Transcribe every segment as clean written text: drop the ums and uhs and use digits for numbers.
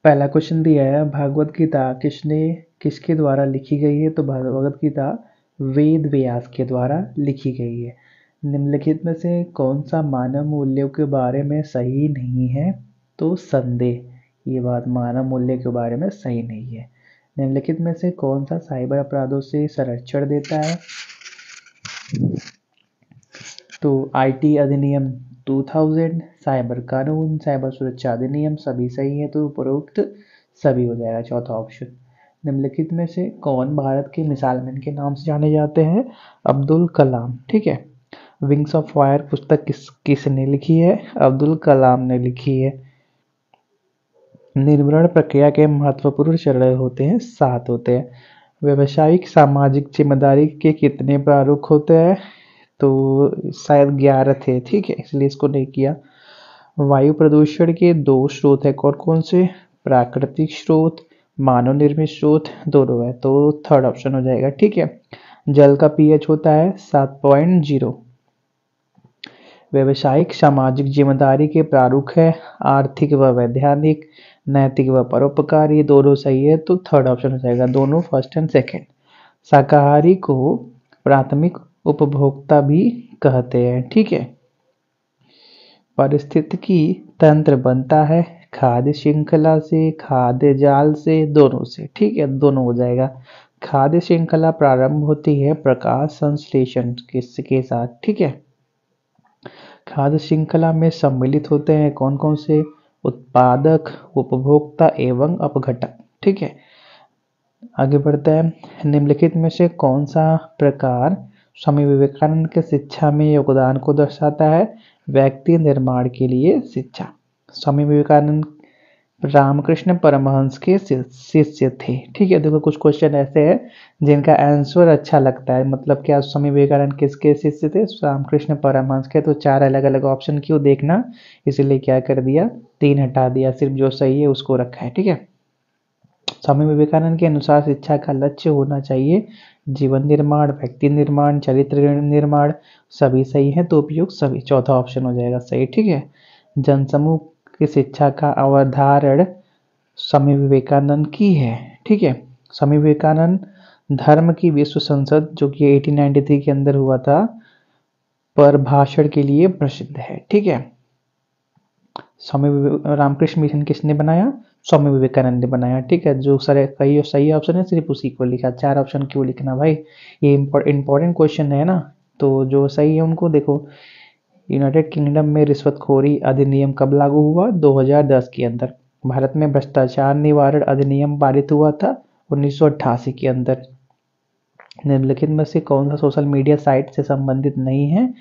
पहला क्वेश्चन दिया है, भागवत गीता किसके द्वारा लिखी गई है? तो भागवत गीता वेद व्यास के द्वारा लिखी गई है। निम्नलिखित में से कौन सा मानव मूल्यों के बारे में सही नहीं है? तो संदेह, ये बात मानव मूल्य के बारे में सही नहीं है। निम्नलिखित में से कौन सा साइबर अपराधों से संरक्षण देता है? तो आईटी अधिनियम 2000, साइबर कानून, साइबर सुरक्षा अधिनियम, सभी सही है, तो उपरोक्त सभी हो जाएगा चौथा ऑप्शन। निम्नलिखित में से कौन भारत के मिसाइल मैन के नाम से जाने जाते हैं? अब्दुल कलाम। ठीक है। विंग्स ऑफ फायर पुस्तक किसने लिखी है? अब्दुल कलाम ने लिखी है। निर्माण प्रक्रिया के महत्वपूर्ण चरण होते हैं, 7 होते हैं। व्यवसायिक सामाजिक जिम्मेदारी के कितने प्रारूप होते हैं? तो शायद 11 थे। ठीक है, इसलिए इसको नहीं किया। वायु प्रदूषण के 2 स्रोत है, कौन कौन से? प्राकृतिक स्रोत, मानव निर्मित स्रोत, दोनों है, तो थर्ड ऑप्शन हो जाएगा। ठीक है। जल का पीएच होता है 7.0। व्यवसायिक सामाजिक जिम्मेदारी के प्रारूप है आर्थिक व वैधानिक, नैतिक व परोपकारी, दोनों सही है, तो थर्ड ऑप्शन हो जाएगा, दोनों फर्स्ट एंड सेकंड। शाकाहारी को प्राथमिक उपभोक्ता भी कहते हैं। ठीक है। पारिस्थितिकी तंत्र बनता है खाद्य श्रृंखला से, खाद्य जाल से, दोनों से। ठीक है, दोनों हो जाएगा। खाद्य श्रृंखला प्रारंभ होती है प्रकाश संश्लेषण के साथ। ठीक है। खाद्य श्रृंखला में सम्मिलित होते हैं कौन कौन से? उत्पादक, उपभोक्ता एवं अपघटक। ठीक है। आगे बढ़ते हैं। निम्नलिखित में से कौन सा प्रकार स्वामी विवेकानंद के शिक्षा में योगदान को दर्शाता है? व्यक्ति निर्माण के लिए शिक्षा। स्वामी विवेकानंद रामकृष्ण परमहंस के शिष्य थे। ठीक है। देखो कुछ क्वेश्चन ऐसे हैं जिनका आंसर अच्छा लगता है, मतलब क्या स्वामी विवेकानंद किसके शिष्य थे? रामकृष्ण परमहंस के। तो 4 अलग अलग ऑप्शन क्यों देखना, इसीलिए क्या कर दिया, 3 हटा दिया, सिर्फ जो सही है उसको रखा है। ठीक है। स्वामी विवेकानंद के अनुसार शिक्षा का लक्ष्य होना चाहिए जीवन निर्माण, व्यक्ति निर्माण, चरित्र निर्माण, सभी सही है, तो उपयुक्त सभी, चौथा ऑप्शन हो जाएगा सही। ठीक है। जनसमूह की शिक्षा का अवधारण स्वामी विवेकानंद की है। ठीक है। स्वामी विवेकानंद धर्म की विश्व संसद जो कि 1893 के अंदर हुआ था पर भाषण के लिए प्रसिद्ध है। ठीक है। स्वामी रामकृष्ण मिशन किसने बनाया? स्वामी विवेकानंद ने बनाया। ठीक है। जो सारे कई सही ऑप्शन है सिर्फ उसी को लिखा, 4 ऑप्शन क्यों लिखना भाई, ये इंपॉर्टेंट क्वेश्चन है ना, तो जो सही है उनको देखो। यूनाइटेड किंगडम में रिश्वतखोरी अधिनियम कब लागू हुआ? 2010 के अंदर। भारत में भ्रष्टाचार निवारण अधिनियम पारित हुआ था 1988 के अंदर। निम्नलिखित में से कौन सा सोशल मीडिया साइट से संबंधित नहीं है?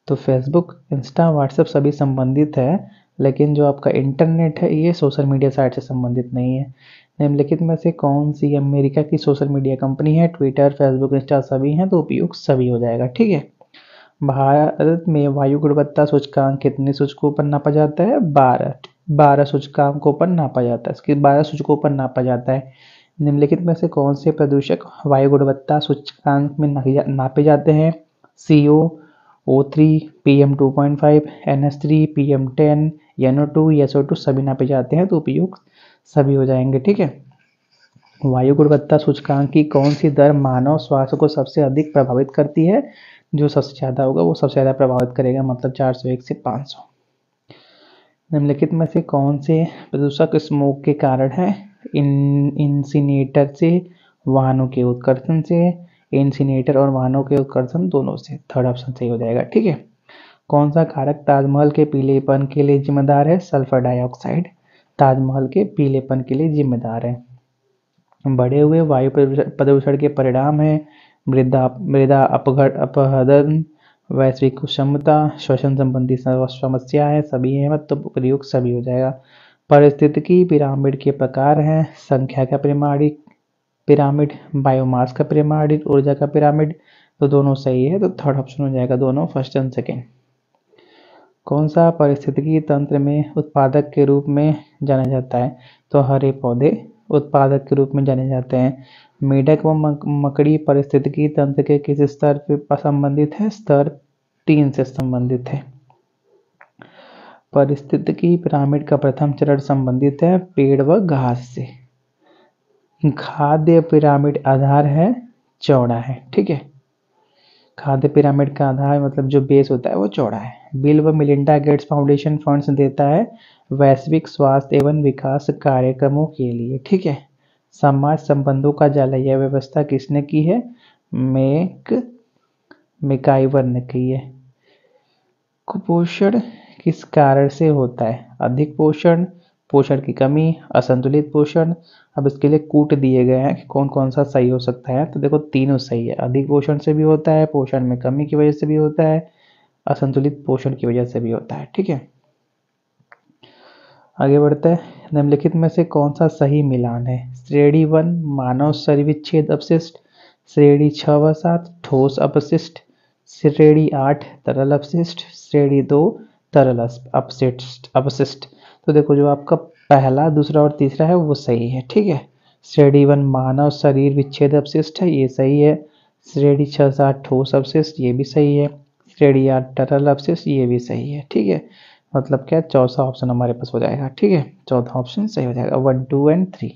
तो फेसबुक, इंस्टा, व्हाट्सएप सभी संबंधित है, लेकिन जो आपका इंटरनेट है ये सोशल मीडिया साइट से संबंधित नहीं है। निम्नलिखित में से कौन सी अमेरिका की सोशल मीडिया कंपनी है? ट्विटर, फेसबुक, इंस्टा सभी हैं, तो उपयुक्त सभी हो जाएगा। ठीक है। भारत में वायु गुणवत्ता सूचकांक कितने सूचकों पर नापा जाता है? 12 सूचकांकों पर नापा जाता है, इसके 12 सूचकों पर नापा जाता है। निम्नलिखित में से कौन से प्रदूषक वायु गुणवत्ता सूचकांक में नापे जाते हैं? CO, O3, PM2.5, NH3, PM10, NO2, SO2 सभी नापे जाते हैं, तो उपयुक्त सभी हो जाएंगे। ठीक है। वायु गुणवत्ता सूचकांक की कौन सी दर मानव स्वास्थ्य को सबसे अधिक प्रभावित करती है? जो सबसे ज़्यादा होगा वो सबसे ज़्यादा प्रभावित करेगा, मतलब 401 से 500। निम्नलिखित में से कौन से प्रदूषक स्मोक के कारण है? इंसिनेटर से, वाहनों के उत्कर्षण से, इंसिनेटर और वाहनों के उत्कर्षण दोनों से, थर्ड ऑप्शन सही हो जाएगा। ठीक है। कौन सा कारक ताजमहल के पीलेपन के लिए जिम्मेदार है? सल्फर डाइऑक्साइड ताजमहल के पीलेपन के लिए जिम्मेदार है। बढ़े हुए वायु प्रदूषण के परिणाम है मृदा अपहरण, वैश्विक उष्णता, श्वसन संबंधी समस्या है, सभी है, मतलब प्रयुक्त सभी हो जाएगा। पारिस्थितिकी पिरामिड के प्रकार हैं, संख्या का पिरामिड, बायोमास का पिरामिड, ऊर्जा का पिरामिड, तो दोनों सही है, तो थर्ड ऑप्शन हो जाएगा, दोनों फर्स्ट एंड सेकेंड। कौन सा पारिस्थितिकी तंत्र में उत्पादक के रूप में जाना जाता है? तो हरे पौधे उत्पादक के रूप में जाने जाते हैं। मेढक व मकड़ी पारिस्थितिकी तंत्र के किस स्तर पर संबंधित है? स्तर 3 से संबंधित है। पारिस्थितिकी पिरामिड का प्रथम चरण संबंधित है पेड़ व घास से। खाद्य पिरामिड आधार है चौड़ा है, ठीक है। खाद्य पिरामिड का आधार मतलब जो बेस होता है वो चौड़ा है। बिल व मिलिंडा गेट्स फाउंडेशन फंड्स देता है वैश्विक स्वास्थ्य एवं विकास कार्यक्रमों के लिए, ठीक है। समाज संबंधों का जाल, यह व्यवस्था किसने की है? मैकाइवर ने की है। कुपोषण किस कारण से होता है? अधिक पोषण, पोषण की कमी, असंतुलित पोषण। अब इसके लिए कूट दिए गए हैं कि कौन कौन सा सही हो सकता है। तो देखो तीनों सही है, अधिक पोषण से भी होता है, पोषण में कमी की वजह से भी होता है, असंतुलित पोषण की वजह से भी होता है, ठीक है। आगे बढ़ते हैं। निम्नलिखित में से कौन सा सही मिलान है? श्रेणी 1 मानव शरीर विच्छेद अपशिष्ट, श्रेणी 6 व 7 ठोस अपशिष्ट, श्रेणी 8 तरल अपशिष्ट, श्रेणी 2 तरल अपशिष्ट। तो देखो जो आपका पहला, दूसरा और तीसरा है वो सही है, ठीक है। श्रेणी 1 मानव शरीर विच्छेद अपशिष्ट है, ये सही है। श्रेणी 6 7 ठोस अपशिष्ट, ये भी सही है। श्रेणी 8 तरल अपशिष्ट, ये भी सही है, ठीक है। मतलब क्या, चौथा ऑप्शन हमारे पास हो जाएगा, ठीक है। चौथा ऑप्शन सही हो जाएगा, 1 2 एंड 3।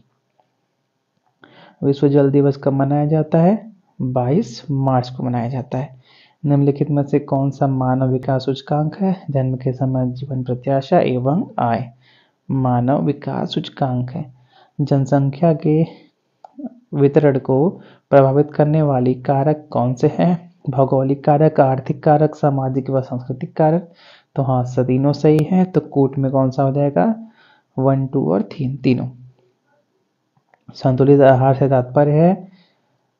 विश्व जल दिवस कब मनाया जाता है? 22 मार्च को मनाया जाता है। निम्नलिखित में से कौन सा मानव विकास सूचकांक है? जन्म के समय, जीवन प्रत्याशा एवं आय। मानव विकास सूचकांक है। जनसंख्या के वितरण को प्रभावित करने वाली कारक कौन से हैं? भौगोलिक कारक, आर्थिक कारक, सामाजिक व सांस्कृतिक कारक। तो हाँ, तीनों सही है। तो कूट में कौन सा हो जाएगा? 1 2 और 3 तीनों। संतुलित आहार से तात्पर्य है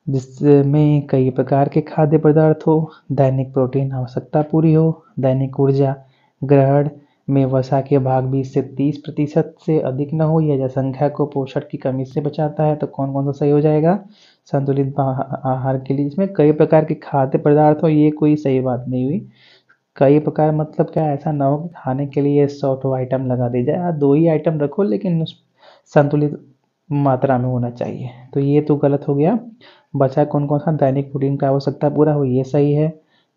जिसमें कई प्रकार के खाद्य पदार्थ हो, दैनिक प्रोटीन आवश्यकता पूरी हो, दैनिक ऊर्जा ग्रहण में वसा के भाग 20 से 30% से अधिक न हो, यह जनसंख्या को पोषण की कमी से बचाता है। तो कौन कौन सा सही हो जाएगा? संतुलित आहार के लिए इसमें कई प्रकार के खाद्य पदार्थ हो, ये कोई सही बात नहीं हुई। कई प्रकार मतलब क्या, ऐसा ना हो कि खाने के लिए 100 आइटम लगा दी जाए। 2 ही आइटम रखो लेकिन संतुलित मात्रा में होना चाहिए। तो ये तो गलत हो गया। बचा कौन कौन सा? दैनिक प्रोटीन का आवश्यकता पूरा हो, ये सही है।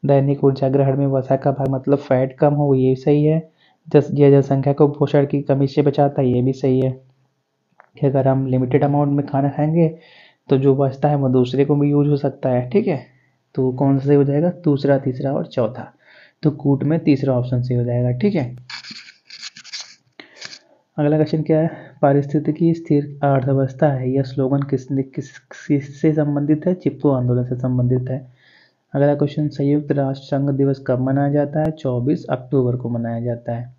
दैनिक ऊर्जा ग्रहण में वसा का भाग मतलब फैट कम हो, ये सही है। यह जनसंख्या को पोषण की कमी से बचाता है, ये भी सही है। कि अगर हम लिमिटेड अमाउंट में खाना खाएंगे तो जो बचता है वो दूसरे को भी यूज हो सकता है, ठीक है। तो कौन सा सही हो जाएगा? दूसरा, तीसरा और चौथा। तो कूट में तीसरा ऑप्शन सही हो जाएगा, ठीक है। अगला क्वेश्चन क्या है? पारिस्थितिकी स्थिर अर्थव्यवस्था है, यह स्लोगन किससे संबंधित है? चिपको आंदोलन से संबंधित है। अगला क्वेश्चन, संयुक्त राष्ट्र संघ दिवस कब मनाया जाता है? 24 अक्टूबर को मनाया जाता है।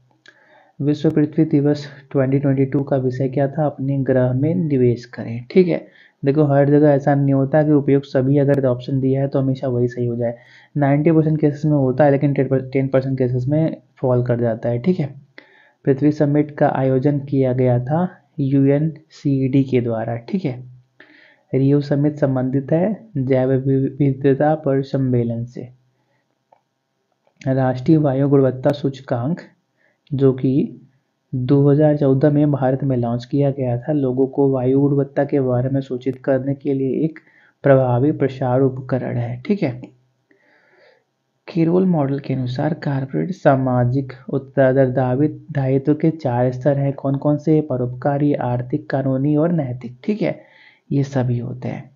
विश्व पृथ्वी दिवस 2022 का विषय क्या था? अपने ग्रह में निवेश करें, ठीक है। देखो हर जगह ऐसा नहीं होता कि उपयुक्त सभी अगर ऑप्शन दिया है तो हमेशा वही सही हो जाए। 90% केसेस में होता है लेकिन 10% केसेस में फॉल कर जाता है, ठीक है। पृथ्वी समिट का आयोजन किया गया था UNCED के द्वारा, ठीक है। रियो समिट संबंधित है जैव विविधता पर सम्मेलन से। राष्ट्रीय वायु गुणवत्ता सूचकांक जो कि 2014 में भारत में लॉन्च किया गया था, लोगों को वायु गुणवत्ता के बारे में सूचित करने के लिए एक प्रभावी प्रसार उपकरण है, ठीक है। किरोल मॉडल के अनुसार कॉर्पोरेट सामाजिक उत्तरदायित्व के 4 स्तर हैं। कौन कौन से? परोपकारी, आर्थिक, कानूनी और नैतिक, ठीक है। ये सभी होते हैं।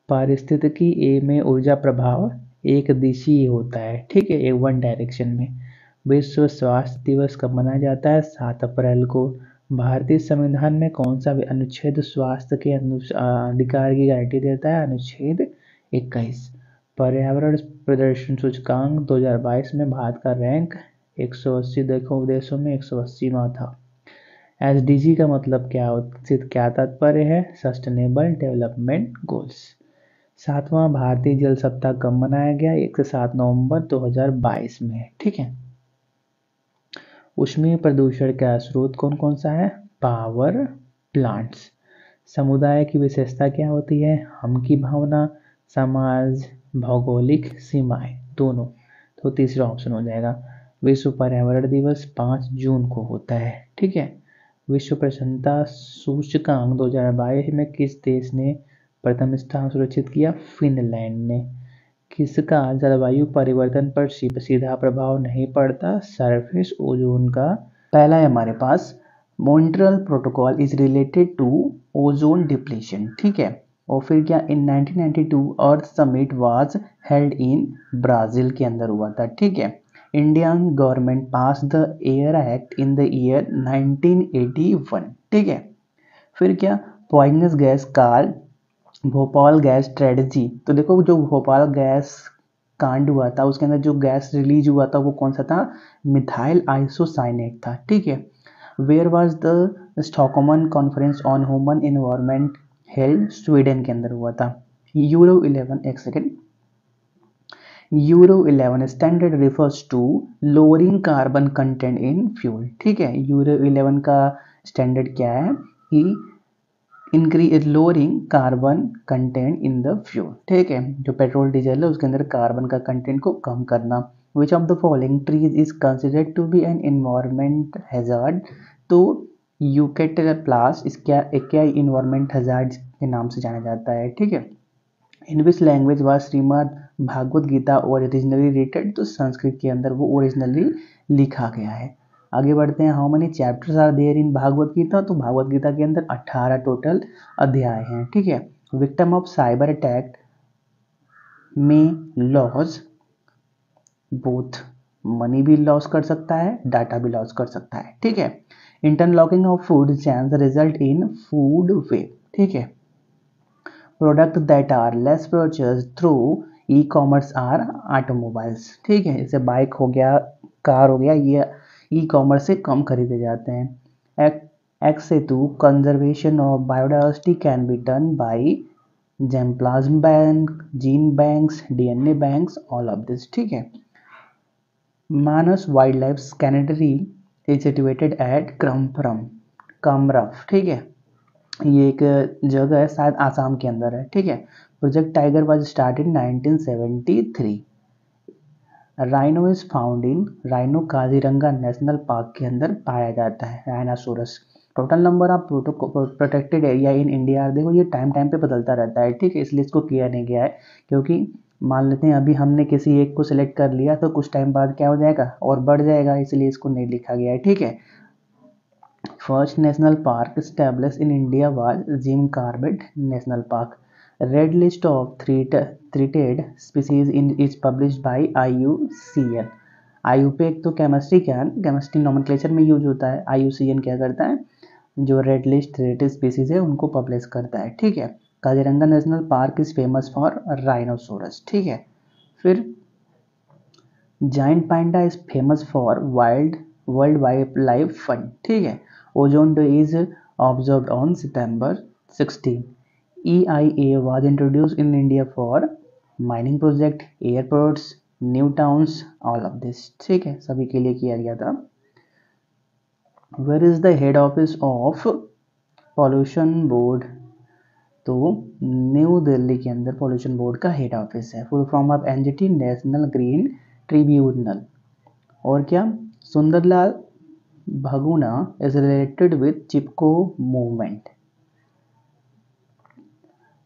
पारिस्थितिकी ए में ऊर्जा प्रभाव एक दिशीय होता है, ठीक है, एक वन डायरेक्शन में। विश्व स्वास्थ्य दिवस कब मनाया जाता है? 7 अप्रैल को। भारतीय संविधान में कौन सा अनुच्छेद स्वास्थ्य के अधिकार की गारंटी देता है? अनुच्छेद 21। पर्यावरण प्रदर्शन सूचकांक 2022 में भारत का रैंक 180 देशों में 180वां था। SDG का मतलब क्या तात्पर्य है? Sustainable development goals. 7वां भारतीय जल सप्ताह कब मनाया गया? 1 से 7 नवंबर 2022 में, ठीक है। ऊष्मीय प्रदूषण का स्रोत कौन कौन सा है? Power plants. समुदाय की विशेषता क्या होती है? हम की भावना, समाज, भौगोलिक सीमाएं, दोनों। तो तीसरा ऑप्शन हो जाएगा। विश्व पर्यावरण दिवस 5 जून को होता है, ठीक है। विश्व प्रसन्नता सूचकांक 2022 में किस देश ने प्रथम स्थान सुरक्षित किया? फिनलैंड ने। किसका जलवायु परिवर्तन पर सीधा प्रभाव नहीं पड़ता? सरफेस ओजोन का। पहला है हमारे पास Montreal protocol is related to ozone depletion, ठीक है। और फिर क्या, in 1992 earth summit was held in Brazil के अंदर हुआ था, ठीक है। Indian government pass the air act in the year 1981, ठीक है। फिर क्या, पॉइजनस गैस कार भोपाल गैस ट्रेजेडी। तो देखो जो भोपाल गैस कांड हुआ था उसके अंदर जो गैस रिलीज हुआ था वो कौन सा था? मिथाइल आइसोसाइनेट था, ठीक है। Where was the Stockholm conference on human environment held? Sweden के अंदर हुआ था। यूरो 11, एक second, Euro 11 standard refers to lowering carbon content in fuel, ठीक है। यूरो 11 का स्टैंडर्ड क्या है कि increase lowering carbon content in the fuel, ठीक है। जो पेट्रोल डीजल है उसके अंदर कार्बन का कंटेंट को कम करना। Which of the following trees is considered to be an environment hazard? तो यूकेटोप्लास इसका क्या इन्वायरमेंट हैजार्ड के नाम से जाना जाता है, ठीक है। In which language was Shrimad Bhagavad Gita originally written? तो संस्कृत के अंदर वो ओरिजिनली लिखा गया है। आगे बढ़ते हैं। How many chapters are there in Bhagavad Gita? तो भागवत गीता के अंदर 18 टोटल अध्याय हैं, ठीक है। विक्टिम ऑफ साइबर अटैक में लॉस बोथ, मनी भी लॉस कर सकता है, डाटा भी लॉस कर सकता है, ठीक है। Interlocking of food chains result in food waste, ठीक है। Product that are less purchase through e commerce are automobiles, ठीक है। जैसे बाइक हो गया, कार हो गया, ये ई कॉमर्स से कम खरीदे जाते हैं। Ex situ conservation of biodiversity can be done by germplasm bank, gene banks, DNA banks, all of this, ठीक है। Manas wildlife sanctuary is situated at Kamrup, ठीक है। ये एक जगह है, शायद आसाम के अंदर है, ठीक है। Project tiger was started 1973। Rhino is found in, rhino Kaziranga national park के अंदर पाया जाता है, rhinoceros. Total number of protected area in India, देखो ये टाइम टाइम पे बदलता रहता है, ठीक है, इसलिए इसको किया नहीं गया है। क्योंकि मान लेते हैं अभी हमने किसी एक को सिलेक्ट कर लिया तो कुछ टाइम बाद क्या हो जाएगा और बढ़ जाएगा, इसलिए इसको नहीं लिखा गया है, ठीक है। First national park established in India was Jim Corbett National Park. Red list of threatened species is published by IUCN. IUPAC तो केमिस्ट्री नोमेनक्लेचर में यूज होता है। IUCN क्या करता है, जो रेड लिस्ट थ्रेटेड स्पीसीज है उनको पब्लिश करता है, ठीक है। Kaziranga national park is famous for rhinoceros, ठीक है। फिर giant panda is famous for world wild life fund, ठीक है। Ozone day is observed on September 16। EIA was introduced in India for mining project, airports, new towns, all of this, ठीक है, सभी के लिए किया गया था। Where is the head office of pollution board? तो न्यू दिल्ली के अंदर पॉल्यूशन बोर्ड का हेड ऑफिस है। Full form of NGT, national green tribunal. और क्या, Sunderlal Bahuguna is related with Chipko movement.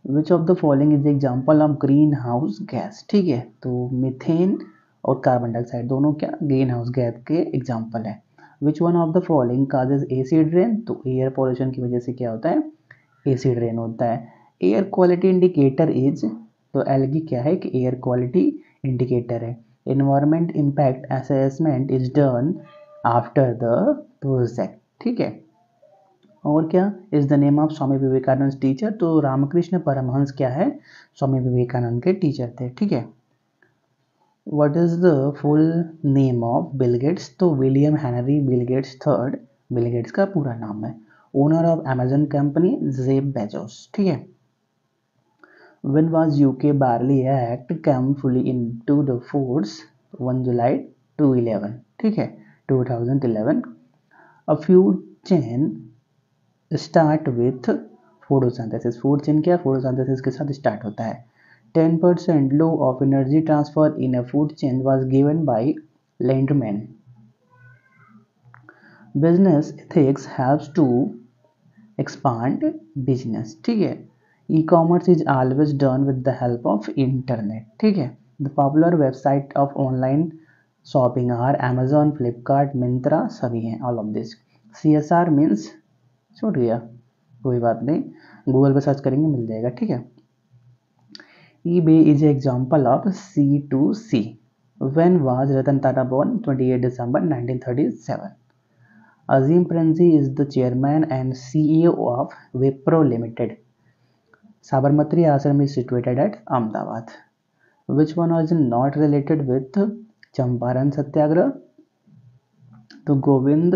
Which of the following is example of green house gas, ठीक है। तो मीथेन और कार्बन डाइऑक्साइड दोनों क्या ग्रीन हाउस गैस के एग्जाम्पल है। Which one of the following causes acid rain? तो एयर पॉल्यूशन की वजह से क्या होता है, एसिड रेन होता है। एयर क्वालिटी इंडिकेटर इज, तो एलगी क्या है कि एयर क्वालिटी इंडिकेटर है। Environment impact assessment is done after the project, ठीक है। और क्या, is the name of Swami Vivekananda teacher? तो रामकृष्ण परमहंस क्या है, स्वामी विवेकानंद के टीचर थे, ठीक है। What is the full name of Bill Gates? तो William Henry Bill Gates third, Bill Gates का पूरा नाम है। Owner of Amazon company Jeff Bezos, ठीक है। When was UK Barley Act came fully into the force? 1 July 2011, ठीक है, 2011। A food chain start with photosynthesis, food chain क्या photosynthesis के साथ स्टार्ट होता है। 10% law of energy transfer in a food chain was given by Lindemann. Business ethics helps to expand business, ठीक है। E commerce is always done with the help of internet, ठीक है। The popular website of online shopping are Amazon, Flipkart, Myntra, सभी हैं all of this. CSR means छूट गया, कोई बात नहीं, गूगल पे सर्च करेंगे मिल जाएगा, ठीक है। eBay is an example of C2C. When was Ratan Tata born? 28 December 1937. Azim Premji is the chairman and CEO of Wipro Limited. Sabarmati Ashram is situated at Ahmedabad. Which one was not related with Champaran Satyagraha? तो गोविंद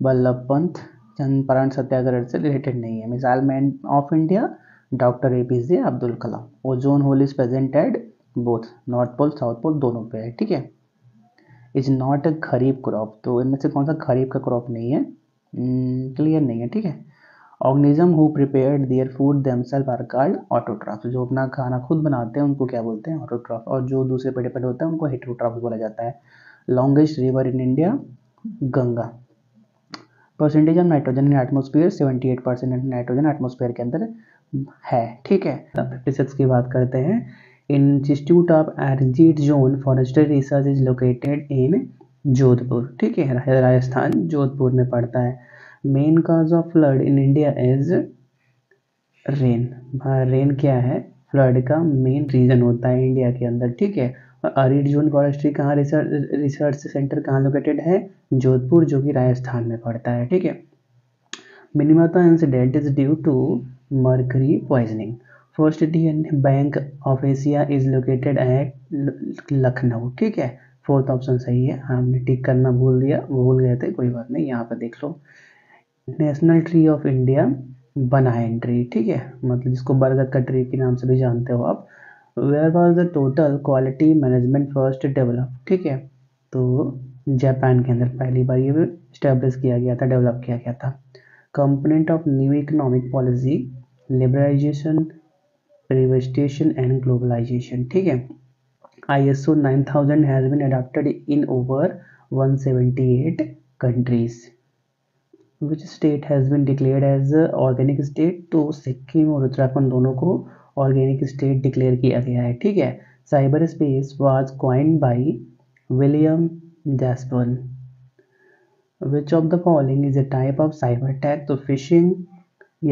बल्लभ पंत चंपारण सत्याग्रह से related नहीं है। Missile man of India doctor APJ Abdul Kalam. Ozone hole is present at both north pole south pole दोनों पे है, ठीक है। Is not a kharif crop, तो इनमें से कौन सा खरीफ का क्रॉप नहीं है, क्लियर नहीं है, ठीक है। Organism who prepared their food themself are called autotrophs, जो अपना खाना खुद बनाते हैं उनको क्या बोलते हैं, ऑटोट्रॉफ, और जो दूसरे पे डिपेंड होता है उनको हेटेरोट्रॉफ बोला जाता है। Longest river in India Ganga. Percentage of nitrogen in atmosphere 78% nitrogen atmosphere के अंदर है, ठीक है। 56 की बात करते हैं। Institute of arid zone forestry research is located in Jodhpur, ठीक है, राजस्थान जोधपुर में पड़ता है। Main cause of flood in India is rain. Rain क्या है, फ्लड का मेन रीजन होता है इंडिया के अंदर, ठीक है। और एरिड जोन फॉरेस्ट्री कहाँ रिसर्च सेंटर कहाँ लोकेटेड है, जोधपुर, जो कि राजस्थान में पड़ता है, ठीक है। Minamata incident is due to mercury poisoning. First DNA bank of Asia is located at Lucknow, ठीक है। फोर्थ ऑप्शन सही है, हमने टिक करना भूल गए थे, कोई बात नहीं, यहाँ पर देख लो। National tree of India banyan tree, ठीक है, मतलब जिसको बरगद का ट्री के नाम से भी जानते हो आप। Where was the total quality management first develop, ठीक है, तो जापान के अंदर पहली बार ये स्टैब्लिश किया गया था, डेवलप किया गया था। Component of new economic policy liberalization, privatization and globalization, ठीक है। ISO 9000 has been adopted in over 178 countries. Which state has been declared as organic state, तो सिक्किम और उत्तराखंड दोनों को ऑर्गेनिक स्टेट डिक्लेयर किया गया है, ठीक है। Cyber space was coined by William जैस्पर्न। Which of the following is a type of cyber attack, तो phishing,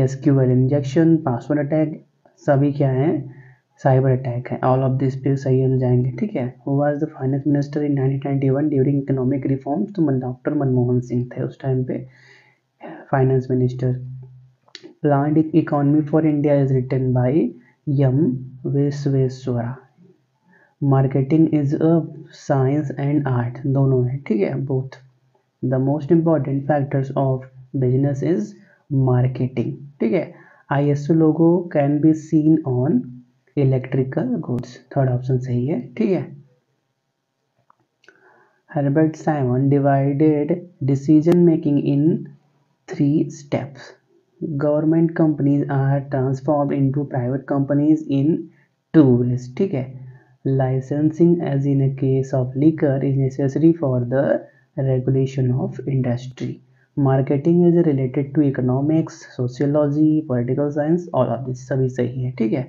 SQL injection, password attack, सभी क्या हैं, साइबर अटैक है। ऑल ऑफ दिस पे सही हो जाएंगे, ठीक है। Who was the finance minister in 1991 during economic reforms, तो डॉक्टर मनमोहन सिंह थे उस टाइम पे finance minister. Planned economy for India is written by M. Vishweshwara. Marketing is a science and art, दोनों है, ठीक है, both. The most important factors of business is marketing, ठीक है। ISO logo can be seen on electrical goods, third option सही है, ठीक है। Herbert Simon divided decision making in 3 steps. Government companies are transformed into private companies in 2 ways, ठीक है। Licensing, as in a case of liquor, is necessary for the regulation of industry. Marketing is related to economics, sociology, political science, all of this सभी सही है, ठीक है।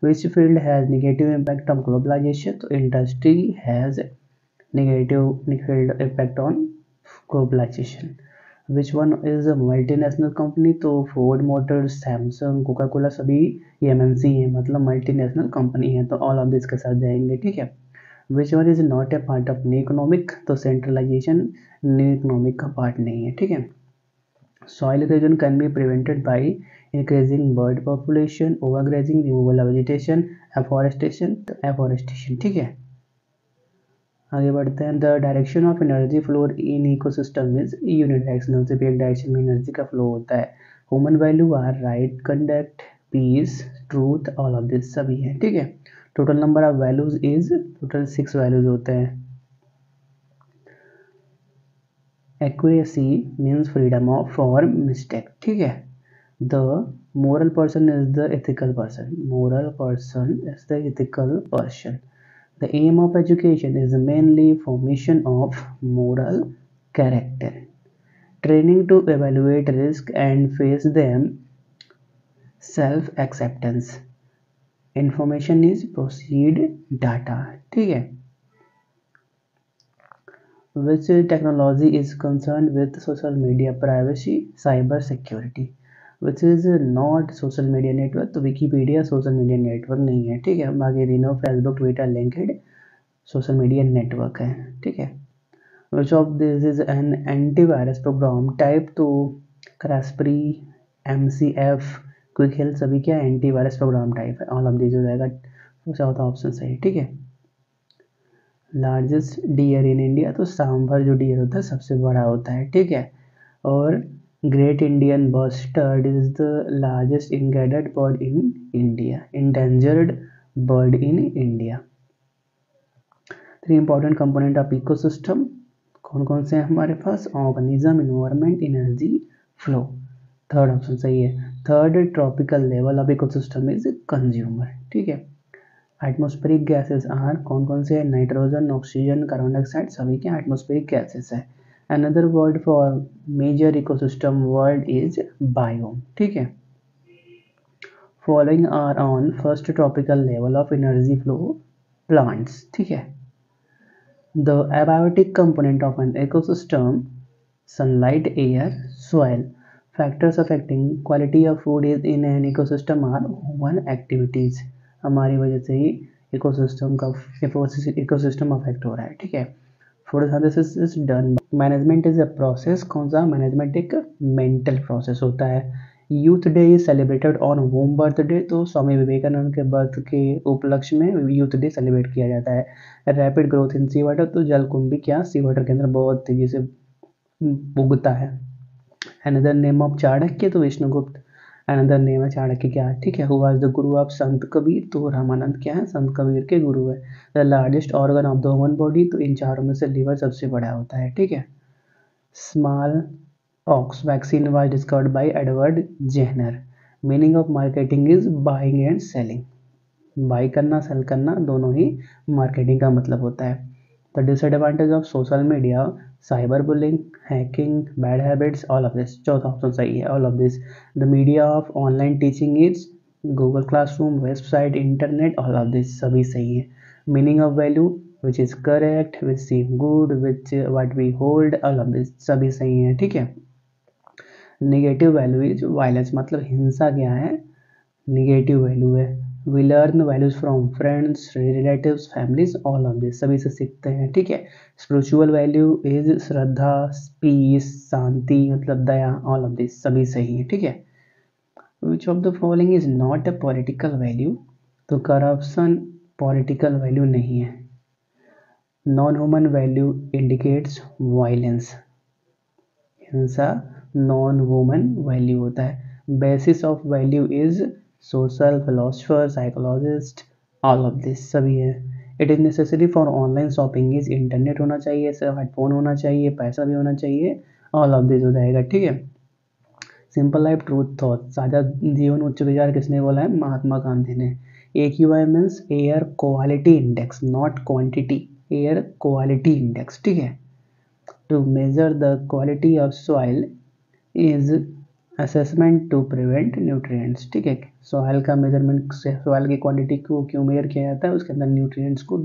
Which field has negative impact on globalization, तो industry has negative effect on globalization. Which one is a multinational company, तो Ford Motors, Samsung, Coca Cola सभी MNC है, मतलब मल्टीनेशनल कंपनी है, तो ऑल ऑफ दिस के साथ जाएंगे, ठीक है। Which one is not a part of new economic, तो सेंट्रलाइजेशन न्यू इकोनॉमिक का पार्ट नहीं है, ठीक है। Soil erosion can be prevented by increasing bird population, overgrazing, removal of vegetation, afforestation, तो एफॉरेस्टेशन, ठीक है। आगे बढ़ते हैं। The direction of energy flow in ecosystem is unidirectional, सिर्फ एक डायरेक्शन में एनर्जी का फ्लो होता है। Human value are right, conduct, peace, truth, all of this सभी है, ठीक है। Total number of values is, total 6 values होते हैं। Accuracy means freedom of for mistake, ठीक है। The moral person is the ethical person, moral person is the ethical person. The aim of education is mainly formation of moral character, training to evaluate risk and face them, self-acceptance. Information is proceed data, ठीक है। Which technology is concerned with social media privacy, cyber security? Which is not social media network, तो Wikipedia social media network नहीं है, ठीक है। बाकी तीनों Facebook, Twitter, LinkedIn social media network है, ठीक है। Which of this is an antivirus program type to Kaspersky, MCF, quick health, सभी क्या एंटीवायरस प्रोग्राम टाइप है। ऑल ऑफ दिस हो जाएगा चौथा ऑप्शन सही, ठीक है। लार्जेस्ट डियर इन इंडिया, तो सांभर जो डियर होता है सबसे बड़ा होता है, ठीक है। और great Indian bustard is the largest इंगेडेड bird in India, endangered bird in India. 3 important component of ecosystem कौन कौन से हैं हमारे पास? Organism, environment, energy, flow. Third option सही है। Third tropical level of ecosystem is consumer, ठीक है। एटमॉस्फेरिक गैसेस आर कौन कौन से हैं? नाइट्रोजन, ऑक्सीजन, कार्बन डाइऑक्साइड, सभी के एटमॉस्फेरिक गैसेस है। Another word for major ecosystem word is biome, ठीक है। Following are on first tropical level of energy flow plants, ठीक है। The abiotic component of an ecosystem sunlight, air, soil. Factors affecting quality of food is in an ecosystem are human activities. हमारी वजह से ही ecosystem affect हो रहा है, ठीक है। Photosynthesis is done. Management is a process, कौन सा? मैनेजमेंट एक मेंटल प्रोसेस होता है। Youth day is celebrated on home birthday, तो स्वामी विवेकानंद के बर्थ के उपलक्ष्य में यूथ डे सेलिब्रेट किया जाता है। Rapid growth in sea water, तो जलकुंभी क्या सी वाटर के अंदर बहुत तेजी से उगता है। अनदर नेम ऑफ चाणक्य, तो विष्णुगुप्त अनदर नेम है चाणक्य क्या है, ठीक है। Who was the Guru of संत कबीर, तो रामानंद क्या है? संत कबीर के गुरु है। The largest organ of the human body, तो इन चारों में से लीवर सबसे बड़ा होता है, ठीक है। Smallpox vaccine was discovered by Edward Jenner. Meaning of marketing is buying and selling, buy करना सेल करना दोनों ही मार्केटिंग का मतलब होता है। The disadvantage of social media, cyber bullying, hacking, bad habits, all of this. चौथा option सही है, all of this. The media of online teaching is Google classroom, website, internet, all of this सभी सही है। Meaning of value which is correct, which seem good, which what we hold, all of this सभी सही है, ठीक है। Negative value is violence, मतलब हिंसा क्या है? नेगेटिव वैल्यू है। We learn values from friends, relatives, families, all of this सभी से सीखते हैं, ठीक है। Spiritual value is shraddha, peace, shanti, मतलब दया, ऑल ऑफ दिस सभी सही है, ठीक है। विच of the following is not a political value, तो करप्शन पॉलिटिकल वैल्यू नहीं है। Non human value indicates violence, हिंसा नॉन ह्यूमन वैल्यू होता है। Basis of value is social, philosopher, psychologist, all of this सभी है। It is necessary for online shopping is internet होना चाहिए, स्मार्टफोन होना चाहिए, पैसा भी होना चाहिए, ऑल ऑफ दिस हो जाएगा, ठीक है। सिंपल लाइफ ट्रूथ थॉट, साझा जीवन उच्च विचार किसने बोला है? महात्मा गांधी ने। AQI means air quality index, not quantity, air quality index, ठीक है। To measure the quality of soil is assessment to prevent nutrients, ठीक है। सॉइल का मेजरमेंट से सॉइल की क्वांटिटी को क्यों मेजर किया जाता है? उसके अंदर न्यूट्रिएंट्स को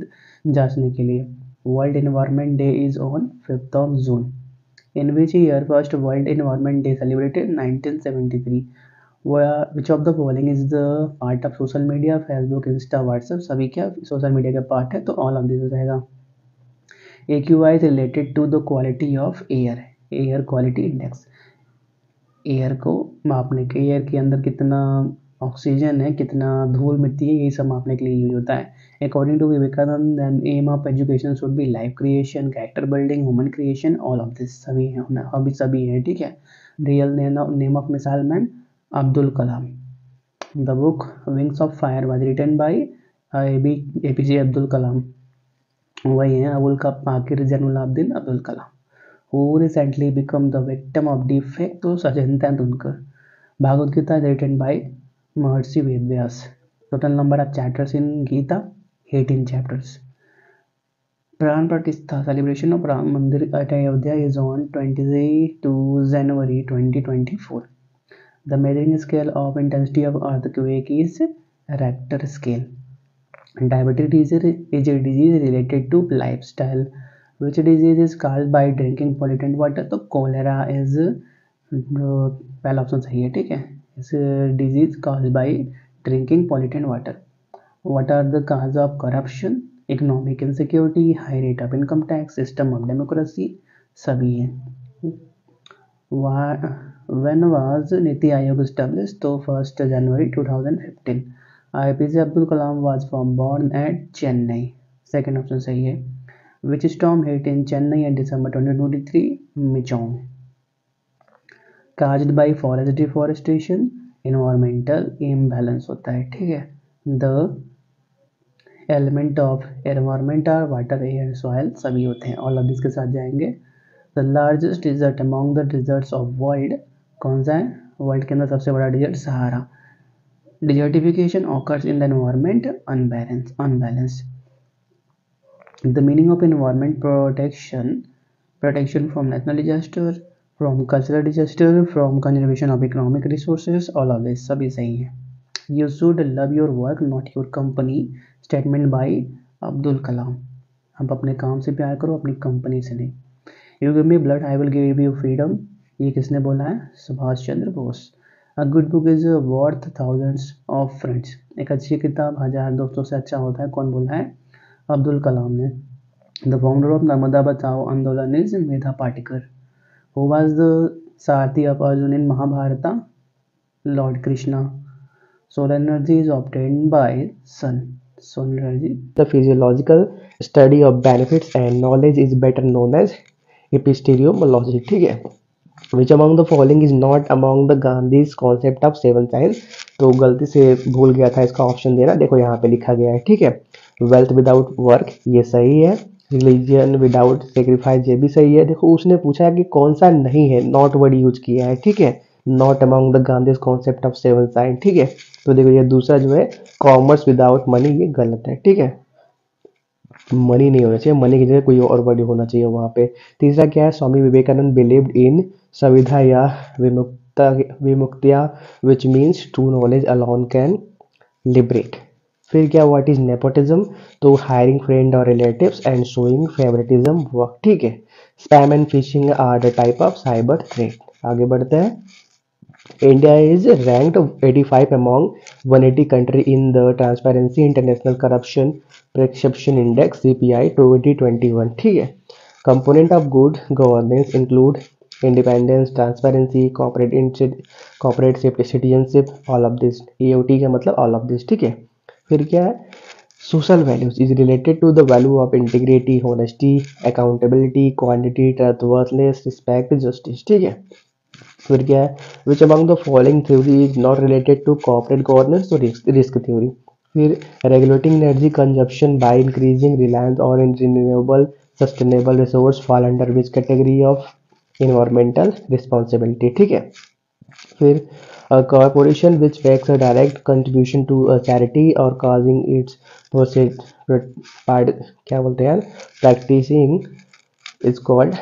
जांचने के लिए। World environment day is on 5th of June। In which year first world environment day celebrated? 1973। Which of the following is the part of social media? Facebook, Insta, WhatsApp सभी क्या सोशल मीडिया का part है, तो all of this हो जाएगा। AQI is related to the quality of air, air quality index। Air को मापने के, एयर के अंदर कितना ऑक्सीजन है, कितना धूल मिट्टी है, यही सब मापने के लिए यूज होता है। According to Vivekananda, aim of education should be life creation, character building, human creation, all of this सभी है, अभी सभी है, ठीक है। Real name of missile man Abdul Kalam. The book Wings of Fire was written by APJ Abdul Kalam, वही है अबुल का Pakir Jainulabdeen Abdul Kalam. Who recently become the victim of defect, तो Sachin Tendulkar. Bhagavad Gita written by Maharshi Vedvyas. Total number of chapters in Gita 18 चैप्टर्स। Pran Pratishtha celebration of Ram Mandir at Ayodhya is on 22 January 2024। The measuring scale of intensity of earthquake is Richter scale. Diabetes is a disease related to lifestyle. Which disease is caused by drinking polluted water? तो cholera is पहला option सही है, ठीक है. इस disease caused by drinking polluted water. What are the causes of corruption? Economic insecurity, high rate of income tax, system of democracy, सभी है. When was NITI Aayog established? तो 1st January 2015. APJ Abdul Kalam was born at Chennai. Second option सही है. Which storm hit in Chennai in December 2023? Michong. Caused by forest deforestation, environmental imbalance होता है, ठीक है. The element of environment are water, air, soil, सभी होते हैं. All of this के साथ जाएंगे. The largest desert among the deserts of world कौन सा है? वर्ल्ड के अंदर सबसे बड़ा desert Sahara. Desertification occurs in the environment unbalanced. The meaning of environment protection from natural disaster, from cultural disaster, from conservation of economic resources, all of this सभी सही है. You should love your work not your company. Statement by Abdul Kalam. आप अपने काम से प्यार करो, अपनी कंपनी से नहीं. You give me blood, I will give you freedom. ये किसने बोला है? Subhash Chandra Bose. A good book is worth thousands of friends. एक अच्छी किताब 1000 दोस्तों से अच्छा होता है. कौन बोला है? अब्दुल कलाम ने. The founder of नर्मदा बचाओ आंदोलन is Medha Patikar. Who was the Sarathi of Arjun in Mahabharata? Lord Krishna. Solar energy is obtained by sun. Solar energy. The physiological study of benefits and knowledge is better known as epistemology. ठीक है. Which among the following is not among the Gandhi's concept of seven science? तो गलती से भूल गया था इसका option देना. देखो यहाँ पे लिखा गया है, ठीक है. वेल्थ विदाउट वर्क, ये सही है. रिलीजन विदाउट सेक्रीफाइस, ये भी सही है. देखो उसने पूछा कि कौन सा नहीं है, नॉट वर्ड यूज किया है, ठीक है. Not among the Gandhi's concept of seven science, ठीक है. तो देखो ये दूसरा जो है कॉमर्स विदाउट मनी, ये गलत है, ठीक है. मनी नहीं होना चाहिए, मनी की जगह कोई और वर्ड होना चाहिए वहाँ पे. तीसरा क्या है? स्वामी विवेकानंद बिलीव्ड इन सविधा या विमुक्तिया which means true knowledge alone can liberate. फिर क्या? What is nepotism? तो हायरिंग फ्रेंड और relatives and showing favouritism work, ठीक है. Spam and phishing are the type of cyber threat. आगे बढ़ते हैं. India is ranked 85 among 180 country in the Transparency International Corruption Perception Index CPI 2021, ठीक है. Component of good governance include independence, transparency, corporate citizenship, all of this. AOT का मतलब all of this, ठीक है. फिर क्या है? Social values is related to the value of integrity, honesty, accountability, quantity, trustworthiness, respect, justice, ठीक है. फिर क्या है? Which among the following theory is not related to corporate governance और रिस्क थ्योरी. फिर regulating energy consumption by increasing reliance और in renewable sustainable resource fall under which category of environmental responsibility, ठीक है. फिर corporation which makes a direct contribution to a charity और causing its क्या बोलते हैं यार, practicing is called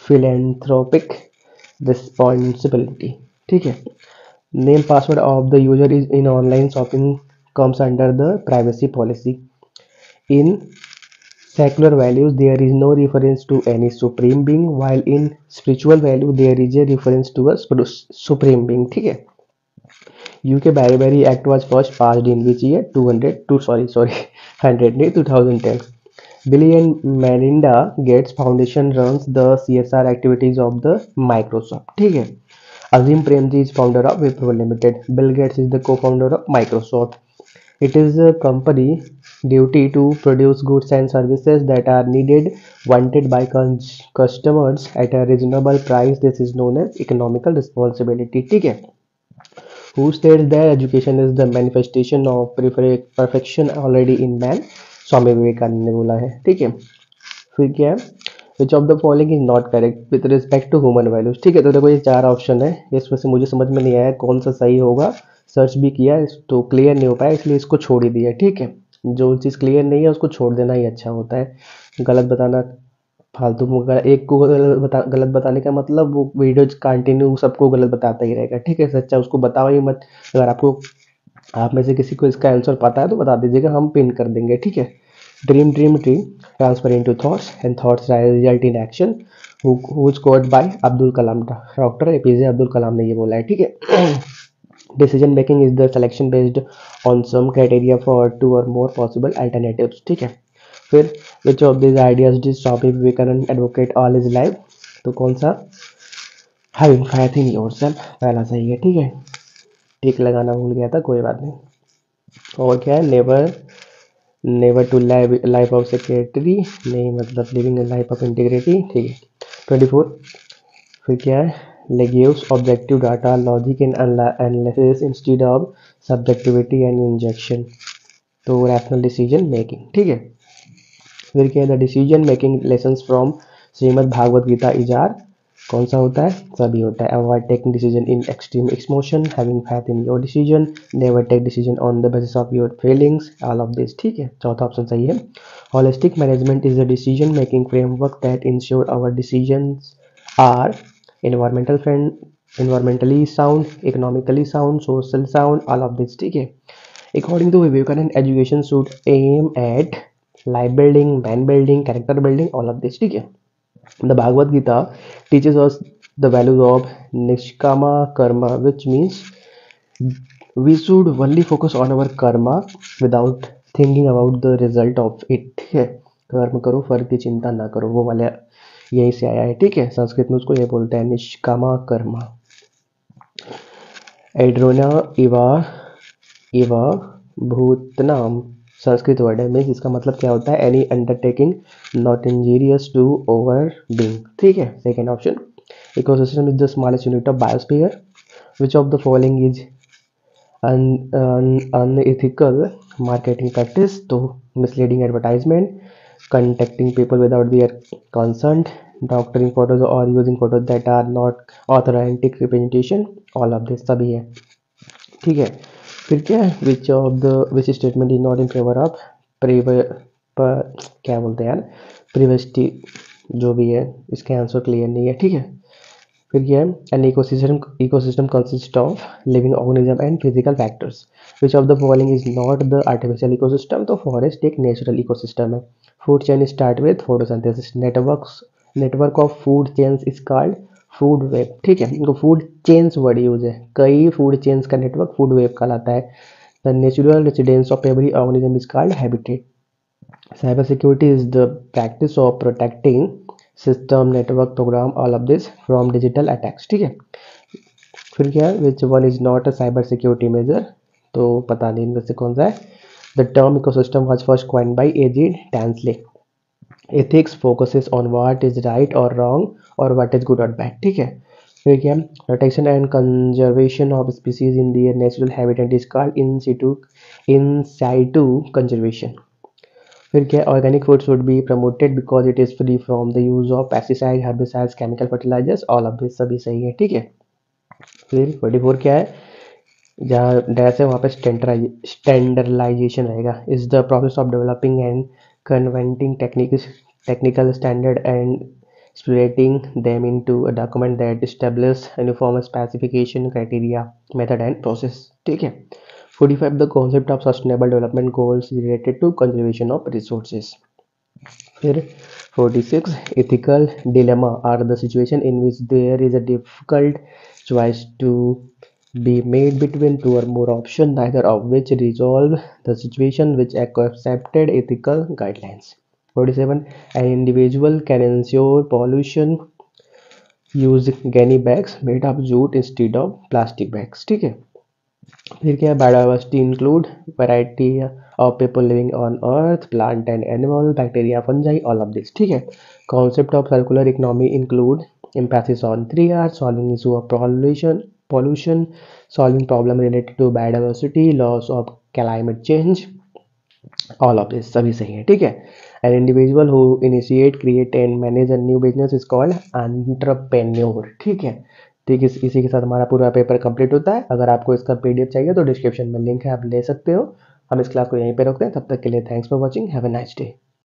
philanthropic responsibility, ठीक है. Name password of the user is in online shopping comes under the privacy policy. In secular values there is no reference to any supreme being, while in spiritual value there is a reference to a supreme being, ठीक है. UK Barbary Act was first passed in which year? 100 नहीं 2010. Bill and Melinda Gates Foundation runs the CSR activities of the Microsoft, ठीक है. Azim Premji is founder of Wipro Limited. Bill Gates is the co-founder of Microsoft. It is a company duty to produce goods and services that are needed, wanted by customers at a reasonable price. This is known as economical responsibility, ठीक है. Who states that education is the manifestation of perfection already in man? Swami Vivekananda ने बोला है, ठीक है. फिर क्या है? Which of the following is not correct with respect to human values, ठीक है. तो देखो ये चार ऑप्शन है, इसमें से मुझे समझ में नहीं आया कौन सा सही होगा. सर्च भी किया तो क्लियर नहीं हो पाया, इसलिए इसको छोड़ ही दिया, ठीक है. जो चीज़ क्लियर नहीं है उसको छोड़ देना ही अच्छा होता है. गलत बताना फालतू में, एक को गलत बताने का मतलब वो वीडियो कंटिन्यू सबको गलत बताता ही रहेगा, ठीक है. सच्चा उसको बताओ ही मत. अगर आपको आप में से किसी को इसका आंसर पता है तो बता दीजिएगा, हम पिन कर देंगे, ठीक है। Dream transfer into thoughts and thoughts result in action, who is quoted by Abdul Kalam, doctor APJ Abdul Kalam ने ये बोला है, ठीक है। Decision making is the selection based on some criteria for 2 और मोर पॉसिबल अल्टरनेटिव्स, ठीक है। फिर which of this ideas did Swami Vivekananda advocate all his life, तो कौन सा, हैविंग फेथ इन योरसेल्फ, पहला सही है, ठीक है। टिक लगाना भूल गया था, कोई बात नहीं। और क्या है, never to life of secretary, नहीं मतलब living a life of integrity, ठीक है। 24, फिर क्या है, leverages objective data logic and analysis instead of subjectivity and injection, तो रैशनल डिसीजन मेकिंग, ठीक है। फिर क्या है, the decision making lessons from Shrimad Bhagavad Gita is are, कौन सा होता है, सभी होता है। Avoid taking decision in extreme emotion, having faith in your decision, never take decision on the basis of your feelings, all of this, ठीक है। चौथा ऑप्शन सही है। Holistic management is the decision making framework that ensure our decisions are environmental friend, environmentally sound, economically sound, social sound, all of this, ठीक है। According to Vivekananda education should aim at life building, man building, character building, all of this, ठीक है। The Bhagavad Gita teaches us the values of Nishkama Karma, which means we should only focus on our karma without thinking about the result of it, ठीक है। कर्म करो, फल की चिंता ना करो, वो वाले यहीं से आया है, ठीक है। संस्कृत में उसको ये बोलते हैं निष्कामा कर्मा। एड्रोना इवा इवा भूतनाम, संस्कृत वर्ड है, मीन्स इसका मतलब क्या होता है, any undertaking not injurious to over being, ठीक है। Second option, ecosystem is the smallest unit of biosphere, which of the following is unethical marketing practice, तो misleading advertisement, contacting people without their consent, doctoring photos or using photos that are not authentic representation, all of this सभी है, ठीक है। फिर क्या है, which statement is not in favour of क्या बोलते हैं यार, प्रिवेस्टी, जो भी है, इसका आंसर क्लियर नहीं है, ठीक है। फिर क्या है, an ecosystem consist of living organism and physical factors, which of the following is not the artificial ecosystem, तो फॉरेस्ट एक नेचुरल इकोसिस्टम है। Food chain start with photosynthesis, network of food chains is called food web, ठीक है। इनको food chains word use है, कई food chains का network food web कहलाता है। The natural residence of every organism is called habitat. Cyber security is the practice of protecting system, network, program, all of this from digital attacks, ठीक है। फिर क्या है, which one is not a cyber security measure, तो पता नहीं इनमें से कौन सा है। The term ecosystem was first coined by AG Tansley. Ethics focuses on what is right और रॉन्ग और व्हाट इज गुड और बैड, ठीक है। फिर क्या, protection and conservation of species in their natural habitat is called in situ conservation. फिर क्या, organic food should be promoted because it is free from the use of pesticide, herbicides, chemical fertilizers, all of this सभी सही है, ठीक है। फिर 24 क्या है, जहाँ डैश है वहाँ पे स्टैंडर्डाइजेशन रहेगा, is the process of developing and converting technical standard and splitting them into a document that establish uniform specification, criteria, method and process, ठीक है। 45 the concept of sustainable development goals related to conservation of resources। फिर 46 ethical dilemma are the situation in which there is a difficult choice to be made between two or more options, neither of which resolve the situation which accepted ethical guidelines। 47 an individual can ensure pollution use gunny bags made of jute instead of plastic bags, ठीक है। फिर क्या, biodiversity include variety of people living on earth, plant and animal, bacteria, fungi, all of this, ठीक है। Concept of circular economy include emphasis on 3 R's, solving issue of pollution, solving problem related to biodiversity, loss of climate change, all of this सभी सही है, ठीक है। An individual who initiate, create and manage a new business is called entrepreneur, ठीक है। ठीक है, इसी के साथ हमारा पूरा पेपर कंप्लीट होता है। अगर आपको इसका पीडीएफ चाहिए तो डिस्क्रिप्शन में लिंक है, आप ले सकते हो। हम इस क्लास को यहीं पे रखते हैं, तब तक के लिए thanks for watching, have a nice day.